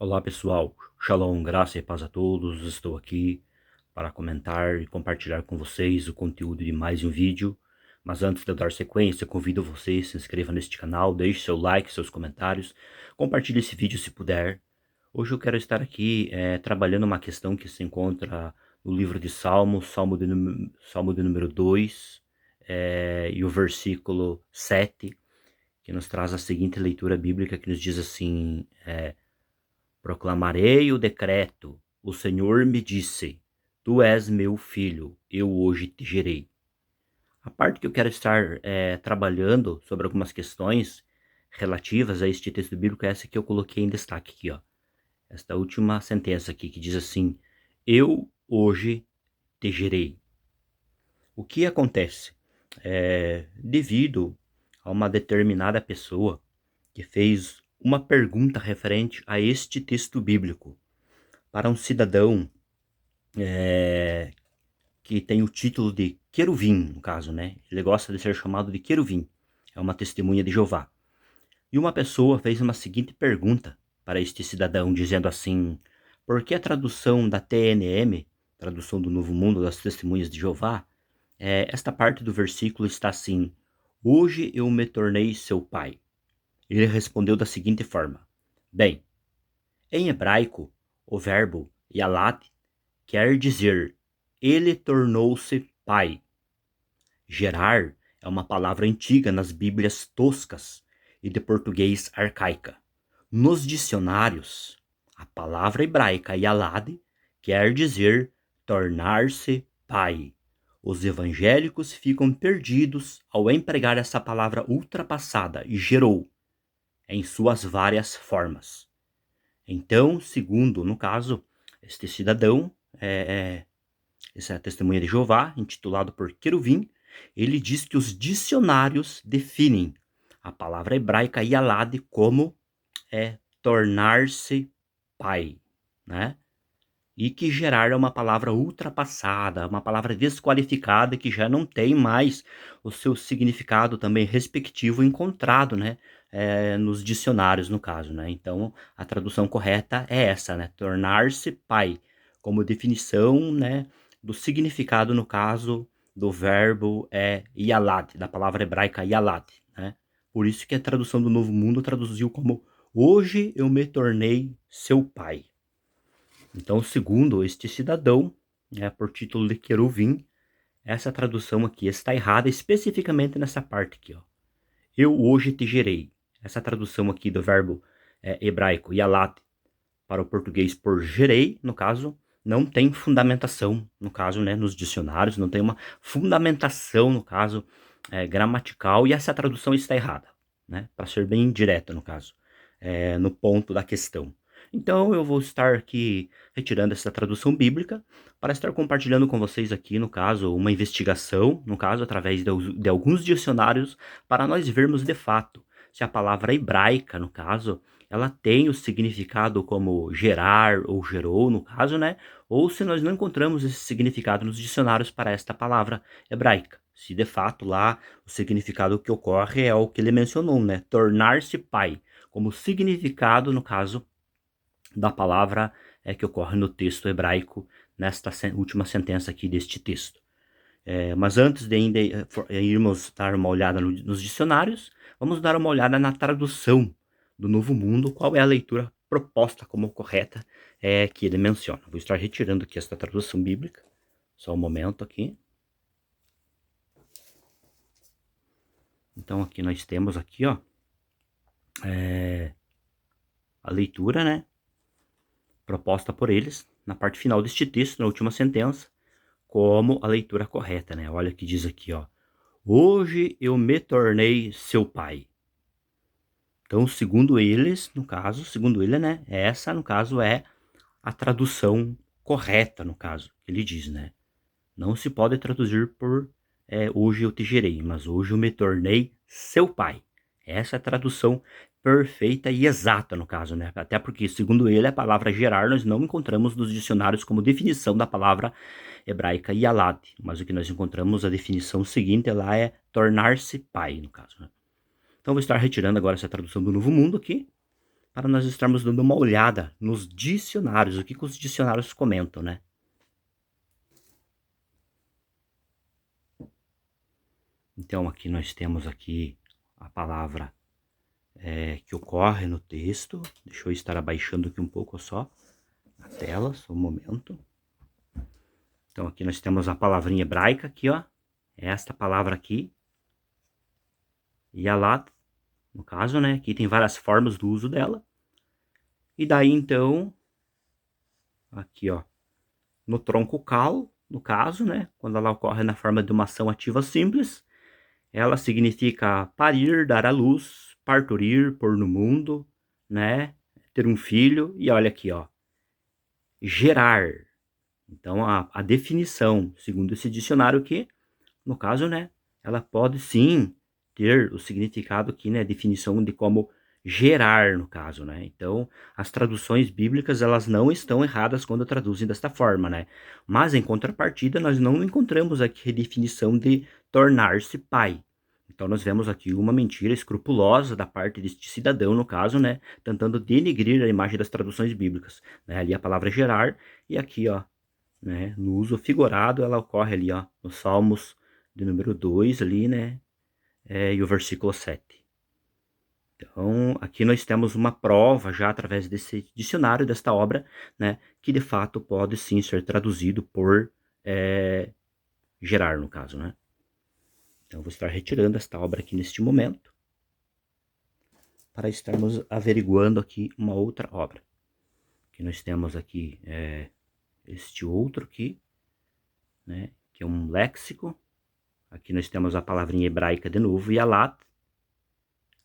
Olá pessoal, Shalom, graça e paz a todos. Estou aqui para comentar e compartilhar com vocês o conteúdo de mais um vídeo. Mas antes de eu dar sequência, convido vocês a se inscrevam neste canal, deixe seu like, seus comentários, compartilhe esse vídeo se puder. Hoje eu quero estar aqui trabalhando uma questão que se encontra no livro de Salmos, Salmo de número 2, e o versículo 7, que nos traz a seguinte leitura bíblica que nos diz assim: proclamarei o decreto. O Senhor me disse: Tu és meu filho, eu hoje te gerei. A parte que eu quero estar trabalhando sobre algumas questões relativas a este texto bíblico é essa que eu coloquei em destaque aqui, ó. Esta última sentença aqui que diz assim: Eu hoje te gerei. O que acontece? Devido a uma determinada pessoa que fez uma pergunta referente a este texto bíblico para um cidadão que tem o título de queruvim, no caso, né? Ele gosta de ser chamado de queruvim, é uma testemunha de Jeová. E uma pessoa fez uma seguinte pergunta para este cidadão, dizendo assim: por que a tradução da TNM, tradução do Novo Mundo das Testemunhas de Jeová, esta parte do versículo está assim: hoje eu me tornei seu pai. Ele respondeu da seguinte forma: bem, em hebraico, o verbo yalad quer dizer ele tornou-se pai. Gerar é uma palavra antiga nas Bíblias toscas e de português arcaica. Nos dicionários, a palavra hebraica yalad quer dizer tornar-se pai. Os evangélicos ficam perdidos ao empregar essa palavra ultrapassada e gerou em suas várias formas. Então, segundo, no caso, este cidadão, essa é a testemunha de Jeová, intitulado por queruvim, ele diz que os dicionários definem a palavra hebraica yalad como tornar-se pai, né? E que gerar é uma palavra ultrapassada, uma palavra desqualificada que já não tem mais o seu significado também respectivo encontrado, né? Nos dicionários, no caso, né? Então, a tradução correta é essa, né? Tornar-se pai, como definição, né? Do significado, no caso, do verbo yalad, da palavra hebraica yalad, né? Por isso que a tradução do Novo Mundo traduziu como hoje eu me tornei seu pai. Então, segundo este cidadão, por título de queruvim, essa tradução aqui está errada especificamente nessa parte aqui, ó. Eu hoje te gerei. Essa tradução aqui do verbo hebraico yalat para o português por gerei, no caso, não tem fundamentação, no caso, né, nos dicionários, não tem uma fundamentação, no caso, gramatical, e essa tradução está errada, né, para ser bem direta, no caso, no ponto da questão. Então, eu vou estar aqui retirando essa tradução bíblica para estar compartilhando com vocês aqui, no caso, uma investigação, no caso, através de alguns dicionários, para nós vermos de fato se a palavra hebraica, no caso, ela tem o significado como gerar ou gerou, no caso, né? Ou se nós não encontramos esse significado nos dicionários para esta palavra hebraica. Se de fato lá o significado que ocorre é o que ele mencionou, né? Tornar-se pai, como significado, no caso, da palavra que ocorre no texto hebraico, nesta última sentença aqui deste texto. Mas antes de ainda irmos dar uma olhada nos dicionários, vamos dar uma olhada na tradução do Novo Mundo, qual é a leitura proposta como correta que ele menciona. Vou estar retirando aqui esta tradução bíblica, só um momento aqui. Então aqui nós temos aqui, ó, a leitura, né, proposta por eles, na parte final deste texto, na última sentença, como a leitura correta, né? Olha que diz aqui, ó. Hoje eu me tornei seu pai. Então, segundo eles, no caso, segundo ele, né? Essa, no caso, é a tradução correta, no caso, que ele diz, né? Não se pode traduzir por hoje eu te gerei, mas hoje eu me tornei seu pai. Essa é a tradução perfeita e exata, no caso, né? Até porque, segundo ele, a palavra gerar nós não encontramos nos dicionários como definição da palavra hebraica yalad, mas o que nós encontramos, a definição seguinte, ela é tornar-se pai, no caso, né? Então, vou estar retirando agora essa tradução do Novo Mundo aqui, para nós estarmos dando uma olhada nos dicionários, o que que os dicionários comentam, né. Então aqui nós temos aqui a palavra, que ocorre no texto. Deixa eu estar abaixando aqui um pouco só a tela, só um momento. Então aqui nós temos a palavrinha hebraica aqui, ó, esta palavra aqui, Yalat, no caso, né, aqui tem várias formas do uso dela. E daí então, aqui ó, no tronco cal, no caso, né, quando ela ocorre na forma de uma ação ativa simples, ela significa parir, dar à luz, parturir, pôr no mundo, né, ter um filho. E olha aqui ó, gerar. Então a definição, segundo esse dicionário aqui, no caso, né, ela pode sim ter o significado aqui, né, definição de como gerar, no caso, né. Então, as traduções bíblicas, elas não estão erradas quando traduzem desta forma, né. Mas, em contrapartida, nós não encontramos aqui a definição de tornar-se pai. Então, nós vemos aqui uma mentira escrupulosa da parte deste cidadão, no caso, né, tentando denegrir a imagem das traduções bíblicas, né. Ali a palavra gerar e aqui, ó, né, no uso figurado, ela ocorre ali, ó, nos Salmos de número 2 ali, né, e o versículo 7. Então, aqui nós temos uma prova já através desse dicionário, desta obra, né, que de fato pode sim ser traduzido por, gerar, no caso, né. Então, eu vou estar retirando esta obra aqui neste momento, para estarmos averiguando aqui uma outra obra. Que nós temos aqui, este outro aqui, né, que é um léxico. Aqui nós temos a palavrinha hebraica de novo, Yalat,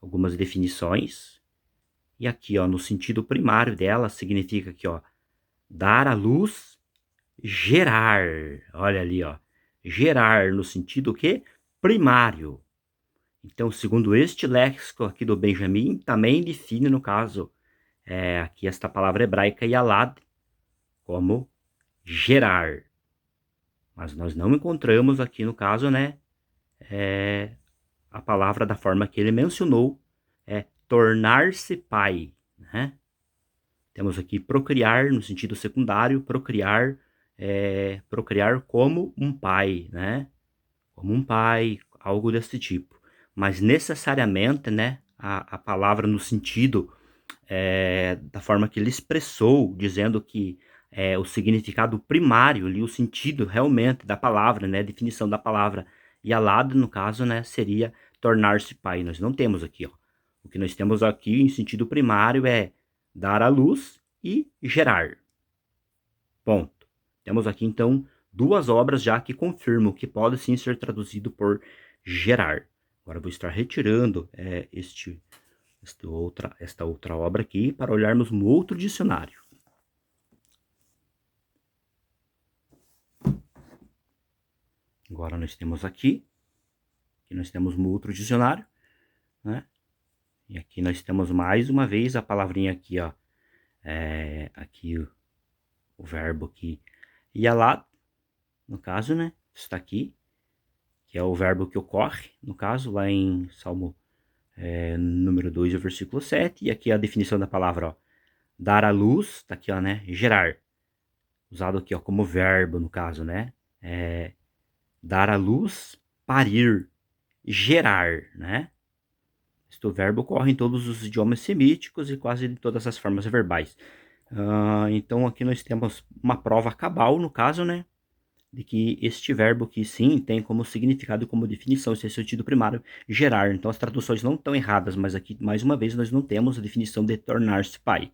algumas definições. E aqui, ó, no sentido primário dela, significa aqui, ó, dar à luz, gerar. Olha ali, ó, gerar no sentido o quê? Primário. Então, segundo este léxico aqui do Benjamin, também define, no caso, aqui esta palavra hebraica Yalad, como gerar. Mas nós não encontramos aqui, no caso, né, a palavra da forma que ele mencionou, é tornar-se pai, né? Temos aqui procriar no sentido secundário, procriar, procriar como um pai, né? Como um pai, algo desse tipo. Mas necessariamente, né, a palavra no sentido, da forma que ele expressou, dizendo que o significado primário ali, o sentido realmente da palavra, né, a definição da palavra Yalad, no caso, né, seria tornar-se pai. Nós não temos aqui, ó. O que nós temos aqui em sentido primário é dar à luz e gerar. Ponto. Temos aqui, então, duas obras já que confirmam que pode sim ser traduzido por gerar. Agora eu vou estar retirando esta outra obra aqui para olharmos no outro dicionário. Agora nós temos aqui nós temos no outro dicionário, né? E aqui nós temos mais uma vez a palavrinha aqui, ó, aqui o verbo aqui, yalat, no caso, né? Está aqui, que é o verbo que ocorre, no caso, lá em Salmo número 2, versículo 7, e aqui a definição da palavra, ó, dar à luz, tá aqui, ó, né, gerar, usado aqui, ó, como verbo, no caso, né, dar à luz, parir, gerar, né. Este verbo ocorre em todos os idiomas semíticos e quase em todas as formas verbais. Então aqui nós temos uma prova cabal, no caso, né, de que este verbo aqui sim tem como significado e como definição, esse sentido primário, gerar. Então as traduções não estão erradas, mas aqui, mais uma vez, nós não temos a definição de tornar-se pai.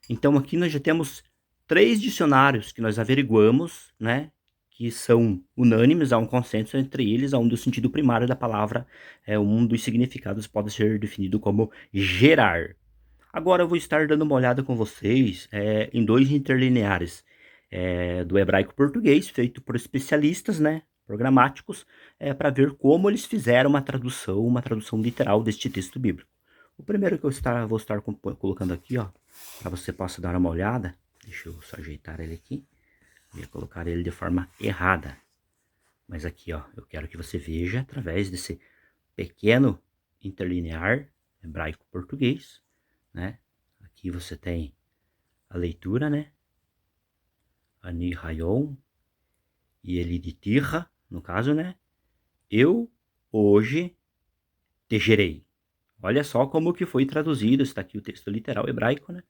Então aqui nós já temos 3 dicionários que nós averiguamos, né, que são unânimes, há um consenso entre eles, onde o sentido primário da palavra, um dos significados pode ser definido como gerar. Agora eu vou estar dando uma olhada com vocês em 2 interlineares do hebraico-português, feito por especialistas, né, programáticos, para ver como eles fizeram uma tradução literal deste texto bíblico. O primeiro que vou estar colocando aqui, ó, para você possa dar uma olhada, deixa eu só ajeitar ele aqui, eu ia colocar ele de forma errada, mas aqui, ó, eu quero que você veja através desse pequeno interlinear hebraico-português, né, aqui você tem a leitura, né? Ani Rayon e ele de Tirra, no caso, né? Eu hoje te gerei. Olha só como que foi traduzido, está aqui o texto literal hebraico, né?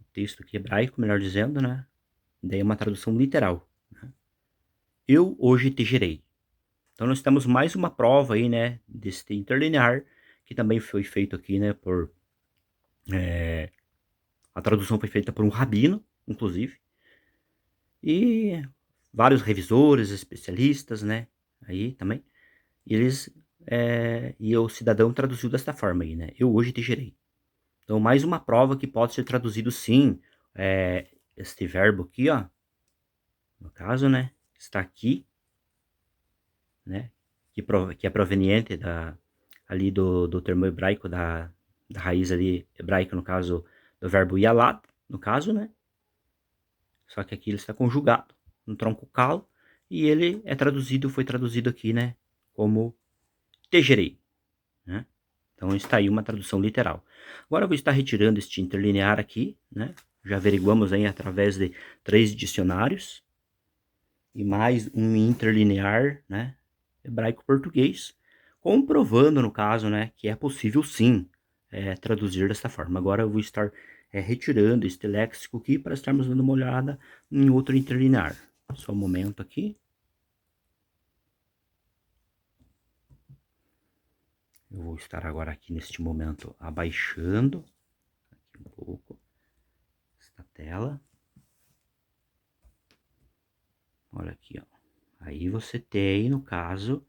O texto aqui hebraico, melhor dizendo, né? Daí é uma tradução literal. Né? Eu hoje te gerei. Então nós temos mais uma prova aí, né? Deste interlinear, que também foi feito aqui, né? A tradução foi feita por um rabino, inclusive. E vários revisores, especialistas, né? Aí também. E eles... e o cidadão traduziu desta forma aí, né? Eu hoje te gerei. Então, mais uma prova que pode ser traduzido sim. Este verbo aqui, ó. No caso, né? Está aqui, né? Que é proveniente ali do termo hebraico, da raiz ali hebraica, no caso, do verbo yalad, no caso, né? Só que aqui ele está conjugado no tronco cal e ele foi traduzido aqui, né? Como te gerei, né? Então está aí uma tradução literal. Agora eu vou estar retirando este interlinear aqui, né? Já averiguamos aí através de 3 dicionários e mais um interlinear, né? Hebraico-português, comprovando no caso, né, que é possível sim traduzir dessa forma. Agora eu vou estar retirando este léxico aqui para estarmos dando uma olhada em outro interlinear. Só um momento aqui. Eu vou estar agora aqui neste momento abaixando aqui um pouco esta tela. Olha aqui, ó. Aí você tem, no caso,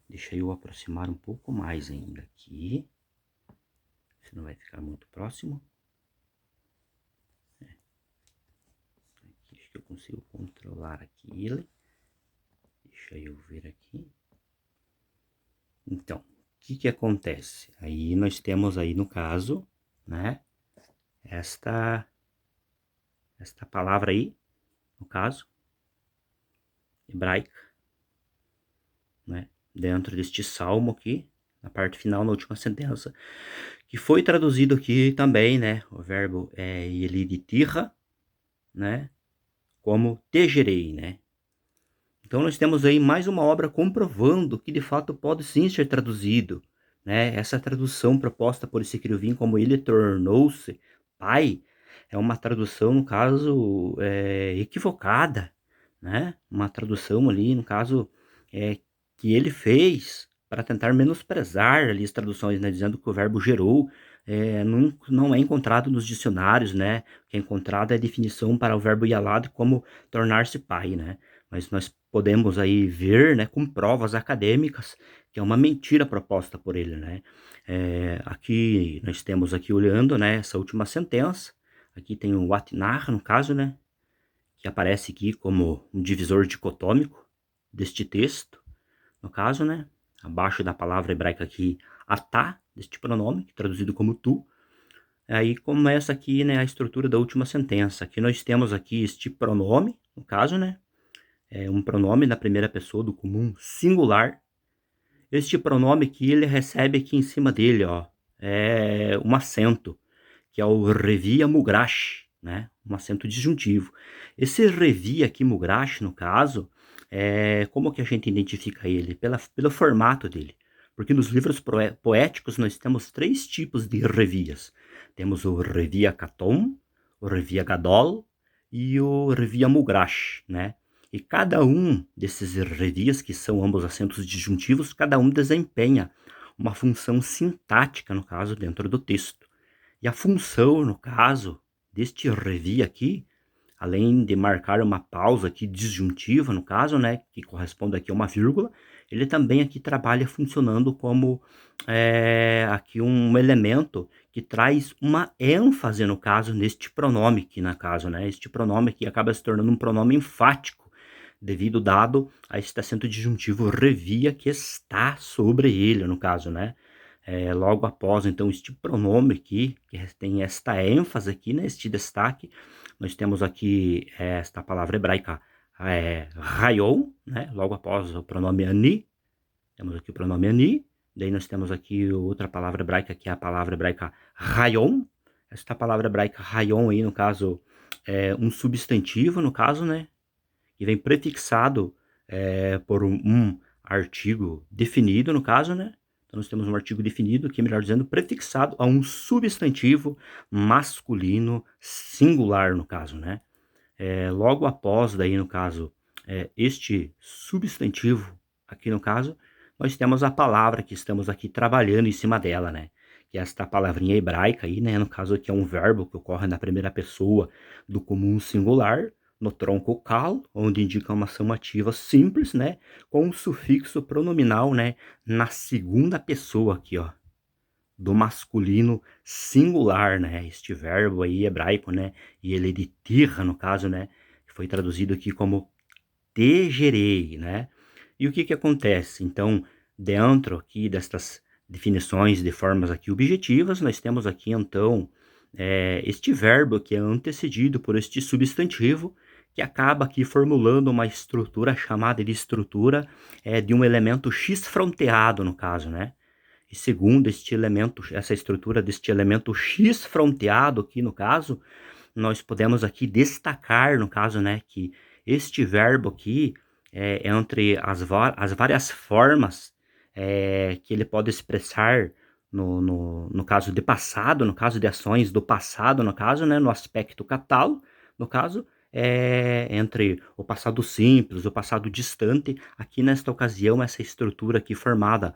deixa eu aproximar um pouco mais ainda aqui. Se não vai ficar muito próximo. Aqui, acho que eu consigo controlar aqui ele. Deixa eu ver aqui. Então, o que acontece? Aí nós temos aí, no caso, né? Esta palavra aí, no caso, hebraica, né? Dentro deste salmo aqui, na parte final, na última sentença, que foi traduzido aqui também, né? O verbo é yeliditirra, né? Como te gerei, né? Então nós temos aí mais uma obra comprovando que de fato pode sim ser traduzido, né? Essa tradução proposta por esse querubim como ele tornou-se pai é uma tradução, no caso, equivocada, né? Uma tradução ali, no caso, que ele fez para tentar menosprezar ali as traduções, né? Dizendo que o verbo gerou não é encontrado nos dicionários, né? O que é encontrado é a definição para o verbo yalad como tornar-se pai, né? Mas nós podemos aí ver, né, com provas acadêmicas, que é uma mentira proposta por ele, né? Aqui nós temos aqui olhando, né, essa última sentença. Aqui tem o Watnar, no caso, né, que aparece aqui como um divisor dicotômico deste texto, no caso, né, abaixo da palavra hebraica aqui, atá, deste pronome, traduzido como tu. Aí começa aqui, né, a estrutura da última sentença. Aqui nós temos aqui este pronome, no caso, né, é um pronome na primeira pessoa do comum singular. Este pronome que ele recebe aqui em cima dele, ó, é um acento, que é o revia mugrash, né? Um acento disjuntivo. Esse revia aqui mugrash, no caso, como que a gente identifica ele? Pelo formato dele. Porque nos livros poéticos nós temos 3 tipos de revias. Temos o revia katom, o revia gadol e o revia mugrash, né? E cada um desses revias, que são ambos acentos disjuntivos, cada um desempenha uma função sintática, no caso, dentro do texto. E a função, no caso, deste revi aqui, além de marcar uma pausa aqui disjuntiva, no caso, né, que corresponde aqui a uma vírgula, ele também aqui trabalha funcionando como aqui um elemento que traz uma ênfase, no caso, neste pronome aqui, na caso, né, este pronome aqui acaba se tornando um pronome enfático, devido dado a este acento disjuntivo revia que está sobre ele, no caso, né. Logo após, então, este pronome aqui, que tem esta ênfase aqui, né, este destaque, nós temos aqui esta palavra hebraica, rayon, né, logo após o pronome ani, temos aqui o pronome ani, Daí nós temos aqui outra palavra hebraica, que é a palavra hebraica rayon. Esta palavra hebraica rayon aí, no caso, é um substantivo, no caso, né? E vem prefixado por um artigo definido, no caso, né? Então nós temos um artigo definido, que melhor dizendo, prefixado a um substantivo masculino singular, no caso, né? Logo após daí, no caso, este substantivo, aqui no caso, nós temos a palavra que estamos aqui trabalhando em cima dela, né? Que é esta palavrinha hebraica aí, né? No caso aqui é um verbo que ocorre na primeira pessoa do comum singular, no tronco cal, onde indica uma ação ativa simples, né? Com o sufixo pronominal, né? Na segunda pessoa aqui, ó, do masculino singular, né? Este verbo aí hebraico, né? E ele de tirra, no caso, né? Que foi traduzido aqui como tegerei, né? E o que que acontece? Então, dentro aqui destas definições de formas aqui objetivas, nós temos aqui, então, este verbo que é antecedido por este substantivo, que acaba aqui formulando uma estrutura chamada de estrutura de um elemento X fronteado, no caso, né? E segundo este elemento, essa estrutura deste elemento X fronteado aqui no caso, nós podemos aqui destacar, no caso, né, que este verbo aqui, entre as várias formas que ele pode expressar no caso de passado, no caso de ações do passado, no caso, né, no aspecto catal, no caso, entre o passado simples, o passado distante, aqui nesta ocasião, essa estrutura aqui formada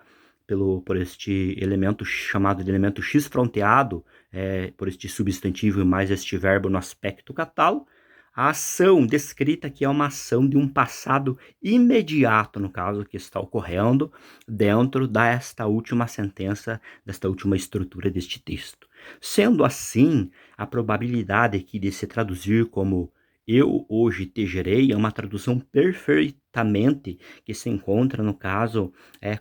por este elemento chamado de elemento X fronteado, por este substantivo e mais este verbo no aspecto catal, a ação descrita aqui é uma ação de um passado imediato, no caso, que está ocorrendo dentro desta última sentença, desta última estrutura deste texto. Sendo assim, a probabilidade aqui de se traduzir como eu hoje te gerei é uma tradução perfeitamente que se encontra, no caso,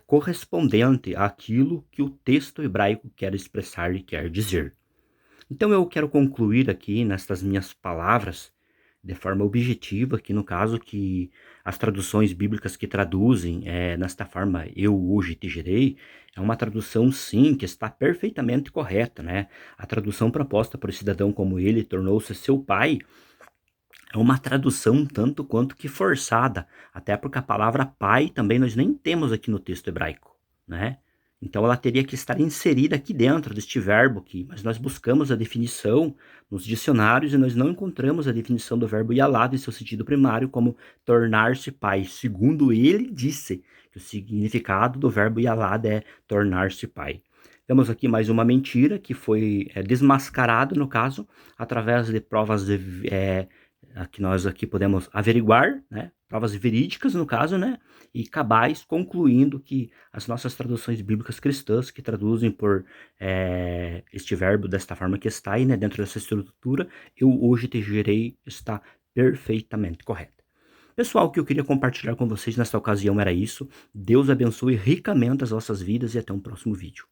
correspondente àquilo que o texto hebraico quer expressar e quer dizer. Então eu quero concluir aqui nestas minhas palavras, de forma objetiva, que no caso que as traduções bíblicas que traduzem nesta forma, eu hoje te gerei, é uma tradução sim, que está perfeitamente correta, né? A tradução proposta por cidadão como ele tornou-se seu pai, é uma tradução tanto quanto que forçada, até porque a palavra pai também nós nem temos aqui no texto hebraico, né? Então ela teria que estar inserida aqui dentro deste verbo aqui, mas nós buscamos a definição nos dicionários e nós não encontramos a definição do verbo yalad em seu sentido primário como tornar-se pai. Segundo ele disse que o significado do verbo yalad é tornar-se pai. Temos aqui mais uma mentira que foi desmascarada, no caso, através de provas que nós aqui podemos averiguar, né? Provas verídicas, no caso, né? E cabais, concluindo que as nossas traduções bíblicas cristãs, que traduzem por este verbo desta forma que está aí, né? Dentro dessa estrutura, eu hoje te gerei, está perfeitamente correta. Pessoal, o que eu queria compartilhar com vocês nesta ocasião era isso. Deus abençoe ricamente as vossas vidas e até um próximo vídeo.